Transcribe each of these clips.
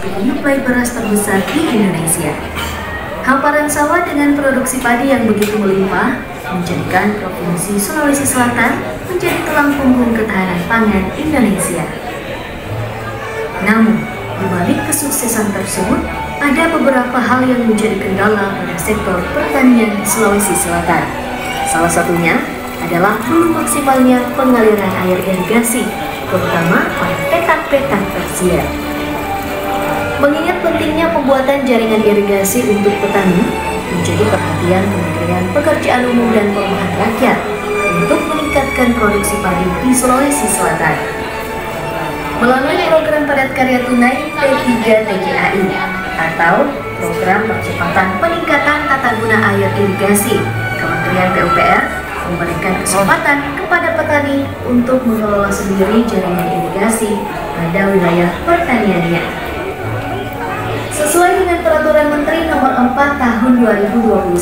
satu penyuplai beras terbesar di Indonesia. Hamparan sawah dengan produksi padi yang begitu melimpah menjadikan Provinsi Sulawesi Selatan menjadi tulang punggung ketahanan pangan Indonesia. Namun, di balik kesuksesan tersebut, ada beberapa hal yang menjadi kendala pada sektor pertanian di Sulawesi Selatan. Salah satunya adalah belum maksimalnya pengaliran air irigasi, terutama pada petak-petak tersier. Mengingat pentingnya pembuatan jaringan irigasi untuk petani, menjadi perhatian Kementerian Pekerjaan Umum dan Perumahan Rakyat untuk meningkatkan produksi padi di Sulawesi Selatan. Melalui program padat karya tunai P3TKAI atau Program Percepatan Peningkatan Tata Guna Air Irigasi, Kementerian PUPR memberikan kesempatan kepada petani untuk mengelola sendiri jaringan irigasi pada wilayah pertaniannya. Sesuai dengan Peraturan Menteri Nomor 4 Tahun 2021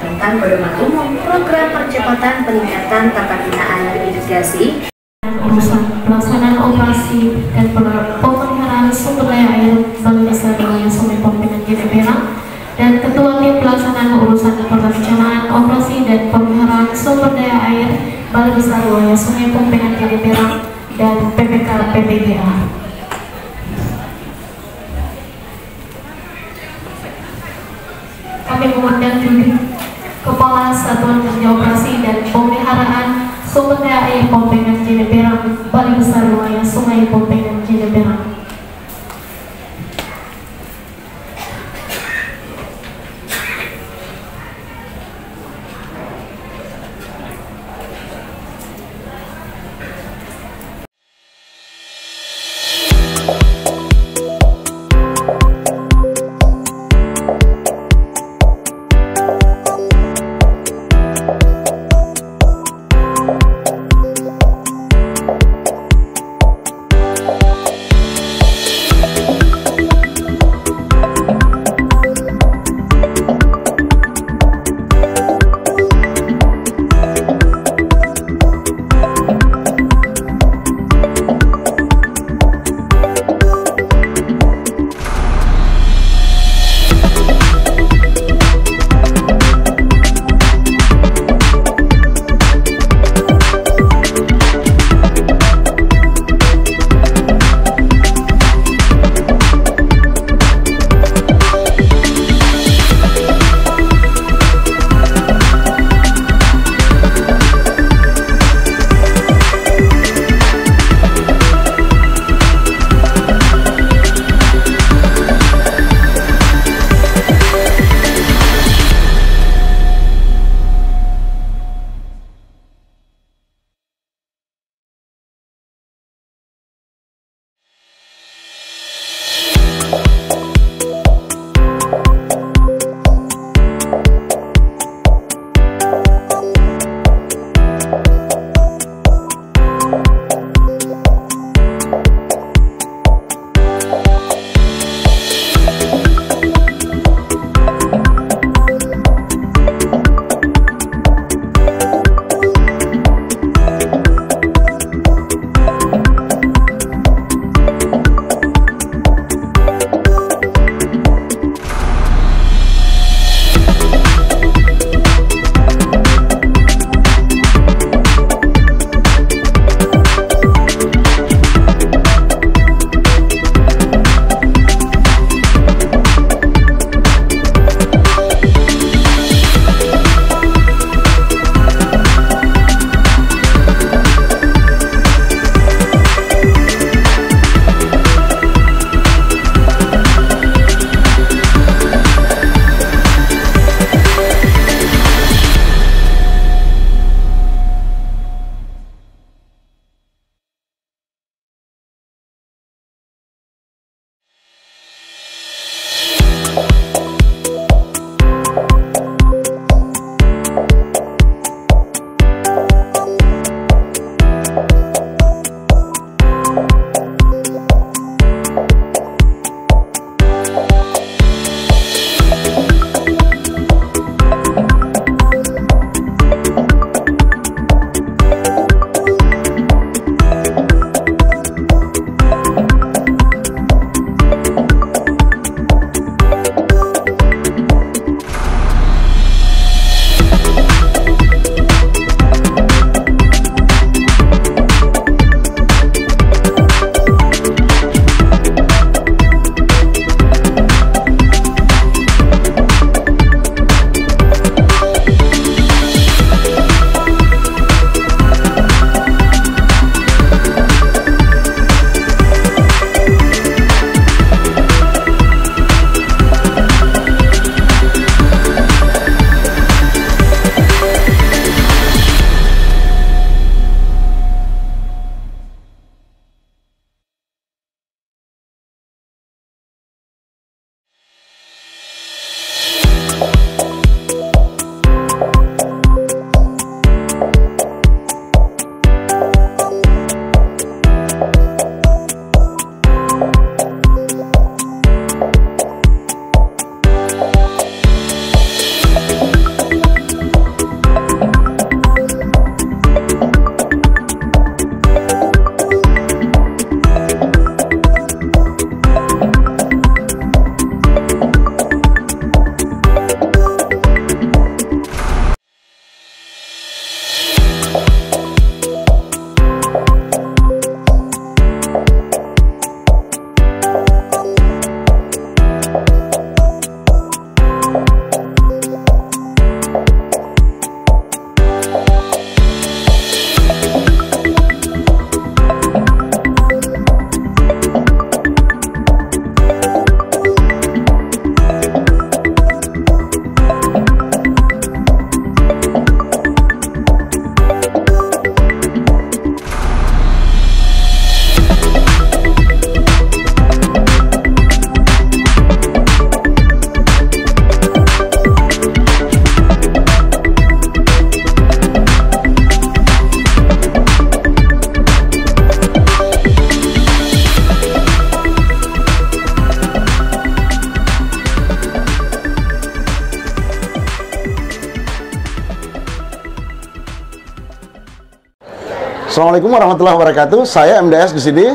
tentang Pedoman Umum Program Percepatan Peningkatan Tata Guna Air Irigasi, urusan pelaksanaan operasi dan pemeliharaan sumber daya air Balai Besar Wilayah Sungai Pompengan Gede Perang, dan Ketua Tim Pelaksanaan Urusan Perencanaan Operasi dan Pemeliharaan Sumber Daya Air Balai Besar Wilayah Sungai Pompengan Gede Perang dan PPK PPGA. Kami mengundang juga Kepala Satuan Kerja Operasi dan Pemeliharaan Sumber Daya Air Pompengan Gede Perang Balai Besar Wilayah Sungai Pompengan Gede Perang. Assalamualaikum warahmatullahi wabarakatuh. Saya MDS di sini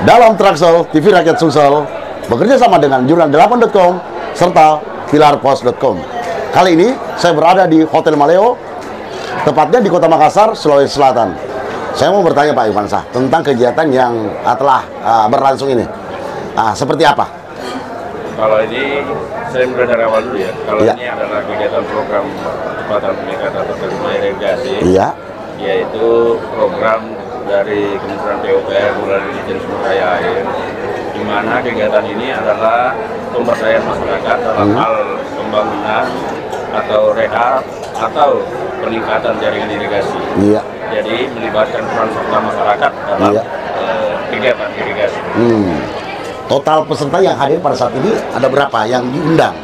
dalam Traxel TV Rakyat Sulsel bekerja sama dengan jurnal8.com serta pilarpos.com. Kali ini saya berada di Hotel Maleo, tepatnya di Kota Makassar, Sulawesi Selatan. Saya mau bertanya Pak Irfansyah tentang kegiatan yang telah berlangsung ini. Seperti apa? Kalau ini saya mulai dari awal dulu ya. Kalau ini adalah kegiatan program percepatan peningkatan terima irigasi. Iya. Yaitu program dari Kementerian PUPR melalui Dijen Sumber Daya Air, di mana kegiatan ini adalah pemberdayaan masyarakat dalam hal pembangunan atau rehab atau peningkatan jaringan irigasi. Iya. Jadi melibatkan peran serta masyarakat dalam kegiatan irigasi. Total peserta yang hadir pada saat ini ada berapa yang diundang?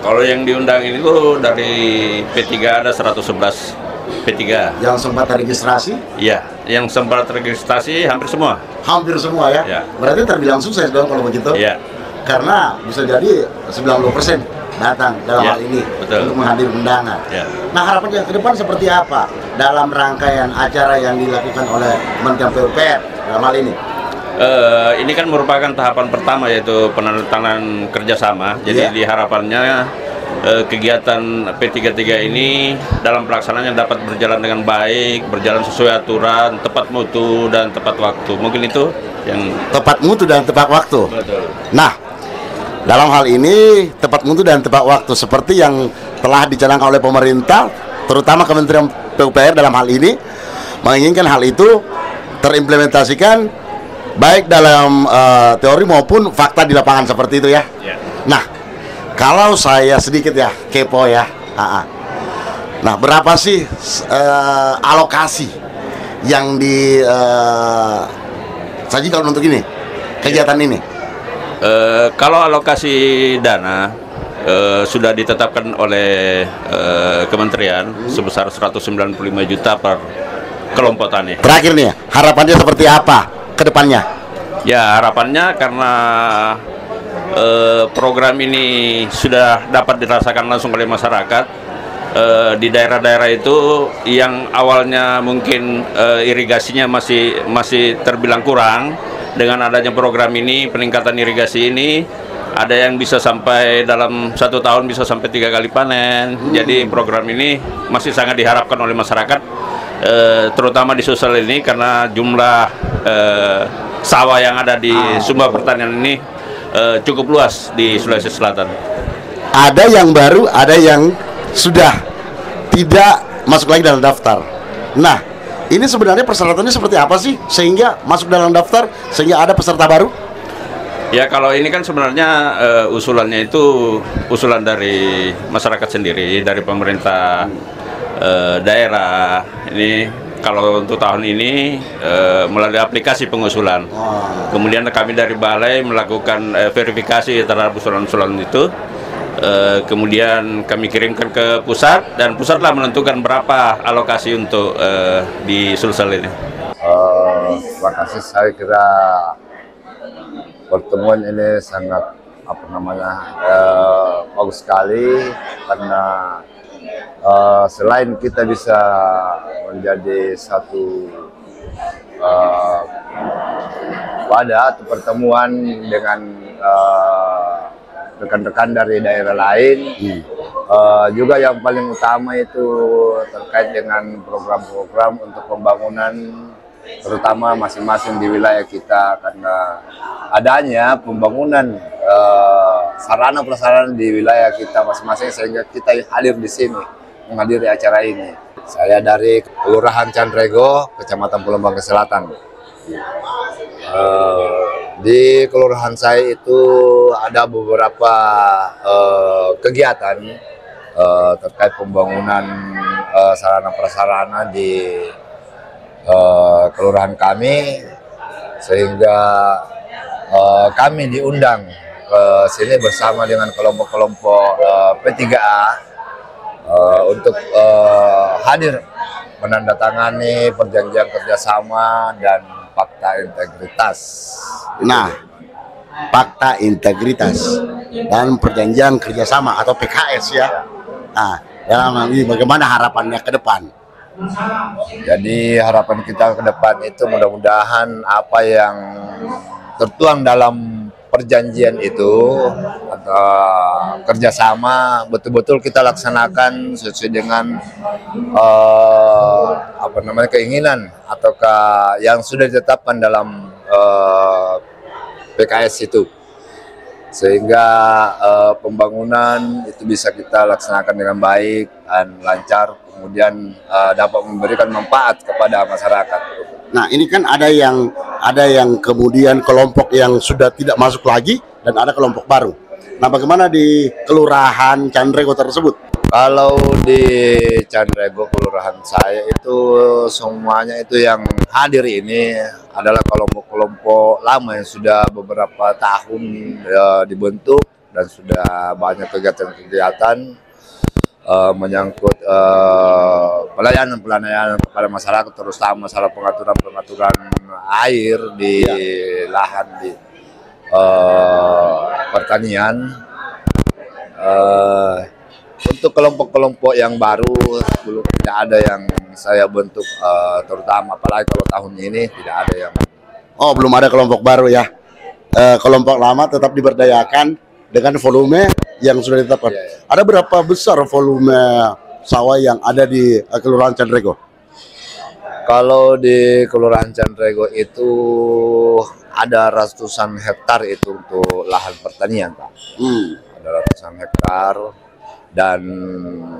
Kalau yang diundang ini tuh dari P3 ada 111 P3. Yang sempat registrasi? Iya, yang sempat registrasi hampir semua. Hampir semua ya? Ya. Berarti terbilang sukses dong kalau begitu? Iya. Karena bisa jadi 90% datang dalam hal ini untuk menghadiri undangan. Ya. Nah, harapan yang ke depan seperti apa dalam rangkaian acara yang dilakukan oleh Kementerian PUPR dalam hal ini? Ini kan merupakan tahapan pertama yaitu penandatanganan kerjasama. Jadi diharapannya kegiatan P33 ini dalam pelaksanaannya dapat berjalan dengan baik, berjalan sesuai aturan, tepat mutu dan tepat waktu. Mungkin itu yang tepat mutu dan tepat waktu. Betul. Nah, dalam hal ini tepat mutu dan tepat waktu seperti yang telah dicanangkan oleh pemerintah, terutama Kementerian PUPR dalam hal ini menginginkan hal itu terimplementasikan baik dalam teori maupun fakta di lapangan seperti itu ya. Nah, kalau saya sedikit ya kepo ya, nah berapa sih alokasi yang disajikan untuk ini kegiatan ini? Kalau alokasi dana sudah ditetapkan oleh Kementerian sebesar 195 juta per kelompok tani. Terakhir nih, harapannya seperti apa ke depannya? Ya, harapannya karena program ini sudah dapat dirasakan langsung oleh masyarakat di daerah-daerah itu yang awalnya mungkin irigasinya masih terbilang kurang. Dengan adanya program ini, peningkatan irigasi ini ada yang bisa sampai dalam 1 tahun bisa sampai 3 kali panen. Jadi program ini masih sangat diharapkan oleh masyarakat, terutama di Sulsel ini karena jumlah sawah yang ada di sumber pertanian ini cukup luas di Sulawesi Selatan. Ada yang baru, ada yang sudah tidak masuk lagi dalam daftar. Nah, ini sebenarnya persyaratannya seperti apa sih sehingga masuk dalam daftar, sehingga ada peserta baru? Ya, kalau ini kan sebenarnya usulannya itu usulan dari masyarakat sendiri, dari pemerintah daerah. Ini kalau untuk tahun ini melalui aplikasi pengusulan. Kemudian kami dari balai melakukan verifikasi terhadap usulan-usulan itu. Kemudian kami kirimkan ke pusat dan pusatlah menentukan berapa alokasi untuk di Sulsel ini. Terima kasih, saya kira pertemuan ini sangat bagus sekali karena selain kita bisa menjadi satu wadah atau pertemuan dengan rekan-rekan dari daerah lain, juga yang paling utama itu terkait dengan program-program untuk pembangunan terutama masing-masing di wilayah kita, karena adanya pembangunan sarana prasarana di wilayah kita masing-masing sehingga kita hadir di sini menghadiri acara ini. Saya dari Kelurahan Candrego, Kecamatan Pulau Bangka Selatan. Di kelurahan saya itu ada beberapa kegiatan terkait pembangunan sarana prasarana di kelurahan kami, sehingga kami diundang ke sini bersama dengan kelompok-kelompok P3A untuk hadir menandatangani perjanjian kerjasama dan fakta integritas. Nah, fakta integritas dan perjanjian kerjasama atau PKS ya. Nah, dalam hal ini bagaimana harapannya ke depan? Jadi harapan kita ke depan itu mudah-mudahan apa yang tertuang dalam perjanjian itu atau kerjasama betul-betul kita laksanakan sesuai dengan keinginan ataukah yang sudah ditetapkan dalam PKS itu, sehingga pembangunan itu bisa kita laksanakan dengan baik dan lancar, kemudian dapat memberikan manfaat kepada masyarakat. Nah, ini kan ada yang kemudian kelompok yang sudah tidak masuk lagi dan ada kelompok baru. Nah, bagaimana di Kelurahan Candrego tersebut? Kalau di Candrego kelurahan saya itu semuanya itu yang hadir ini adalah kelompok-kelompok lama yang sudah beberapa tahun dibentuk dan sudah banyak kegiatan-kegiatan menyangkut pelayanan kepada masyarakat, terutama masalah pengaturan air di lahan di pertanian. Untuk kelompok-kelompok yang baru belum, tidak ada yang saya bentuk, terutama apalagi kalau tahun ini tidak ada yang. Oh, belum ada kelompok baru ya. Kelompok lama tetap diberdayakan dengan volume yang sudah ditetapkan. Iya. Ada berapa besar volume sawah yang ada di Kelurahan Candrego? Kalau di Kelurahan Candrego itu ada ratusan hektar itu untuk lahan pertanian, Pak. Ada ratusan hektar, dan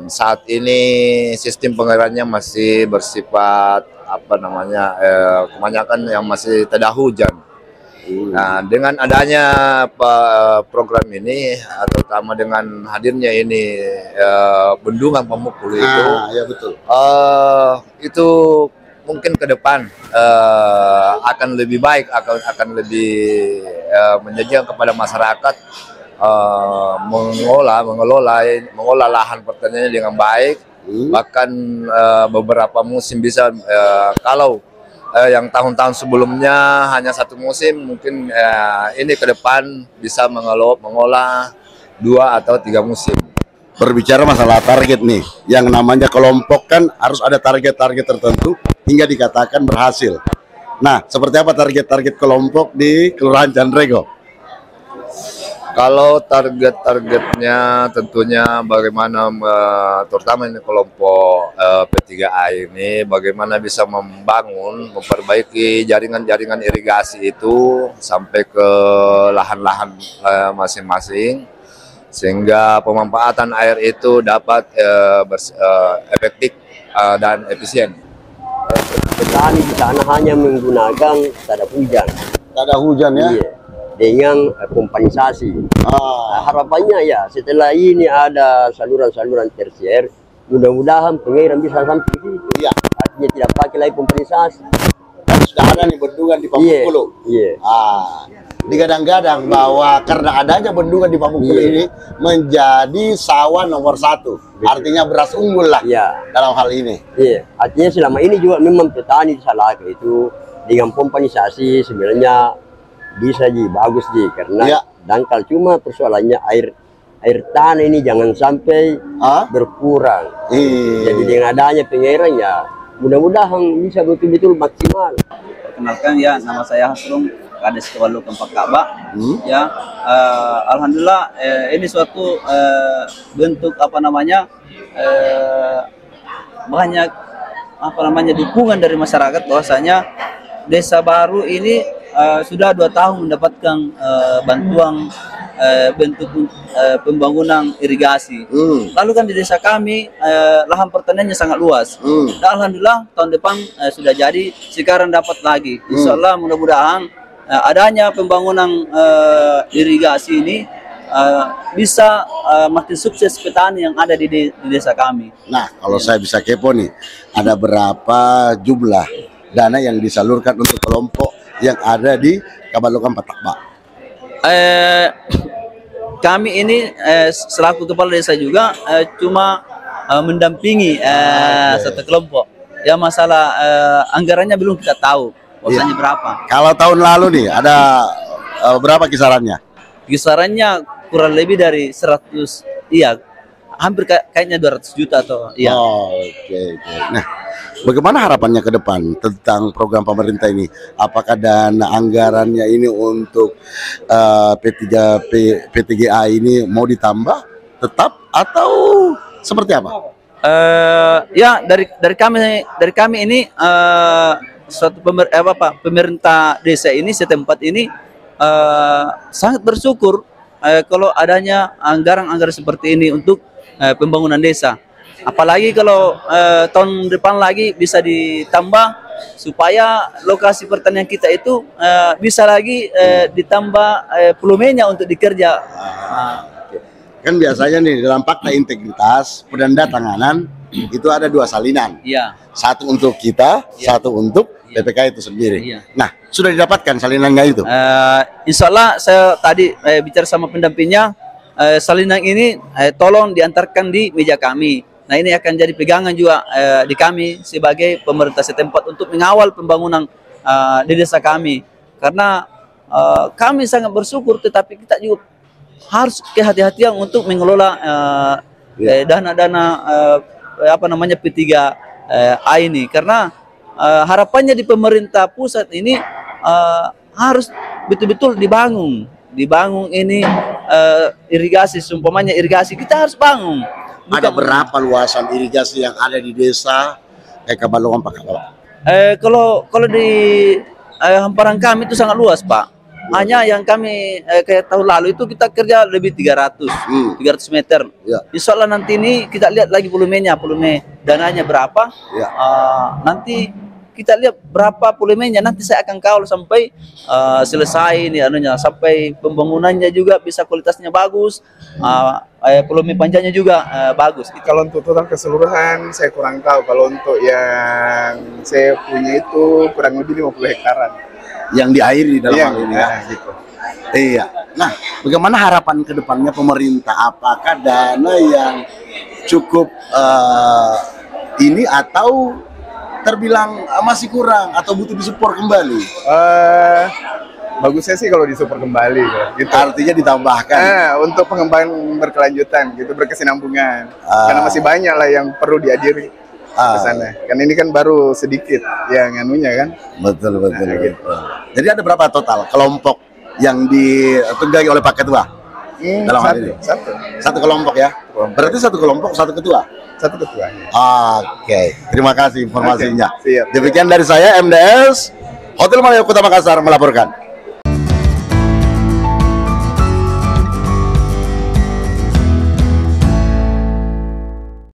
saat ini sistem pengairannya masih bersifat kebanyakan yang masih tidak hujan. Nah, dengan adanya program ini, terutama dengan hadirnya ini bendungan Pamukul itu, ya betul. Itu mungkin ke depan akan lebih baik, akan lebih menjanjikan kepada masyarakat mengelola lahan pertanian dengan baik. Bahkan beberapa musim bisa kalau yang tahun-tahun sebelumnya hanya satu musim, mungkin ini ke depan bisa mengolah 2 atau 3 musim. Berbicara masalah target nih, yang namanya kelompok kan harus ada target-target tertentu hingga dikatakan berhasil. Nah, seperti apa target-target kelompok di Kelurahan Candrego? Kalau target-targetnya tentunya bagaimana, terutama ini kelompok P3A ini, bagaimana bisa memperbaiki jaringan-jaringan irigasi itu sampai ke lahan-lahan masing-masing, sehingga pemanfaatan air itu dapat efektif dan efisien. Petani di sana hanya menggunakan tada hujan. Tada hujan ya? Iya. Dengan kompansasi. Harapannya ya setelah ini ada saluran-saluran tersier, mudah-mudahan pengairan bisa sampai ke situ. Iya. Artinya tidak pakai lagi kompansasi. Kan sudah ada nih bendungan di Pamukul. Iya. Digadang-gadang bahwa karena adanya bendungan di Pamukul ini menjadi sawah nomor 1. Artinya beras unggul lah dalam hal ini. Iya. Artinya selama ini juga memang petani di Salaka itu dengan kompansasi sebenarnya bisa bagus karena dangkal, cuma persoalannya air tanah ini jangan sampai berkurang. Jadi dengan adanya pengairan ya mudah-mudahan bisa betul-betul maksimal. Perkenalkan ya, nama saya Hasrum, Kades Kewalu Kempak Ka'bah. Ya, alhamdulillah ini suatu bentuk banyak dukungan dari masyarakat, bahwasanya desa baru ini sudah 2 tahun mendapatkan bantuan bentuk pembangunan irigasi. Lalu kan di desa kami lahan pertaniannya sangat luas. Dan alhamdulillah tahun depan sudah jadi, sekarang dapat lagi. Insya Allah mudah-mudahan adanya pembangunan irigasi ini bisa makin sukses petani yang ada di desa kami. Nah, kalau saya bisa kepo nih, ada berapa jumlah dana yang disalurkan untuk kelompok yang ada di Kabalukan Patakba? Kami ini selaku kepala desa juga cuma mendampingi satu kelompok. Ya, masalah anggarannya belum kita tahu posanya berapa. Kalau tahun lalu nih ada berapa kisarannya? Kisarannya kurang lebih dari 100, hampir kayaknya 200 juta atau iya. Oke. Nah, bagaimana harapannya ke depan tentang program pemerintah ini? Apakah dana anggarannya ini untuk P3GA ini mau ditambah tetap atau seperti apa? Ya dari kami ini suatu pemerintah desa ini setempat ini sangat bersyukur kalau adanya anggaran-anggaran seperti ini untuk pembangunan desa. Apalagi kalau tahun depan lagi bisa ditambah supaya lokasi pertanian kita itu bisa lagi ditambah volumenya untuk dikerja. Kan biasanya nih dalam fakta integritas penandatanganan itu ada 2 salinan. Iya. Satu untuk kita, satu untuk PPK itu sendiri. Iya. Nah, sudah didapatkan salinannya itu? Insya Allah saya tadi bicara sama pendampingnya, salinan ini tolong diantarkan di meja kami. Nah, ini akan jadi pegangan juga di kami sebagai pemerintah setempat untuk mengawal pembangunan di desa kami. Karena kami sangat bersyukur, tetapi kita juga harus kehati-hatian untuk mengelola dana-dana P3A ini, karena harapannya di pemerintah pusat ini harus betul-betul dibangun ini irigasi, sumpamanya irigasi kita harus bangun. Ada berapa luasan irigasi yang ada di desa Kabalongan, Pak? Kalau di hamparan kami itu sangat luas, Pak. Hanya yang kami kayak tahun lalu itu kita kerja lebih 300 meter. Ya. Insya Allah nanti ini kita lihat lagi volume dananya berapa. Ya. Nanti kita lihat berapa volumenya. Nanti saya akan kawal sampai selesai ini sampai pembangunannya juga bisa kualitasnya bagus. Volume panjangnya juga bagus. Kalau untuk total keseluruhan saya kurang tahu. Kalau untuk yang saya punya itu kurang lebih 50 hektaran. Yang diairi dalam hal ini ya. Gitu. Iya. Nah, bagaimana harapan ke depannya pemerintah? Apakah dana yang cukup ini atau terbilang masih kurang atau butuh disupport kembali? Bagusnya sih kalau disupport kembali gitu. Artinya ditambahkan untuk pengembangan berkelanjutan gitu, berkesinambungan. Karena masih banyak lah yang perlu dihadiri ke sana. Kan ini kan baru sedikit yang anunya kan. Betul. Gitu. Jadi ada berapa total kelompok yang ditunggangi oleh Pak Ketua dalam hal ini? Satu kelompok ya. Berarti satu kelompok satu ketua. Satu ketua. Oke. Terima kasih informasinya. Siap. Demikian dari saya, MDS Hotel Malaya Kota Makassar melaporkan.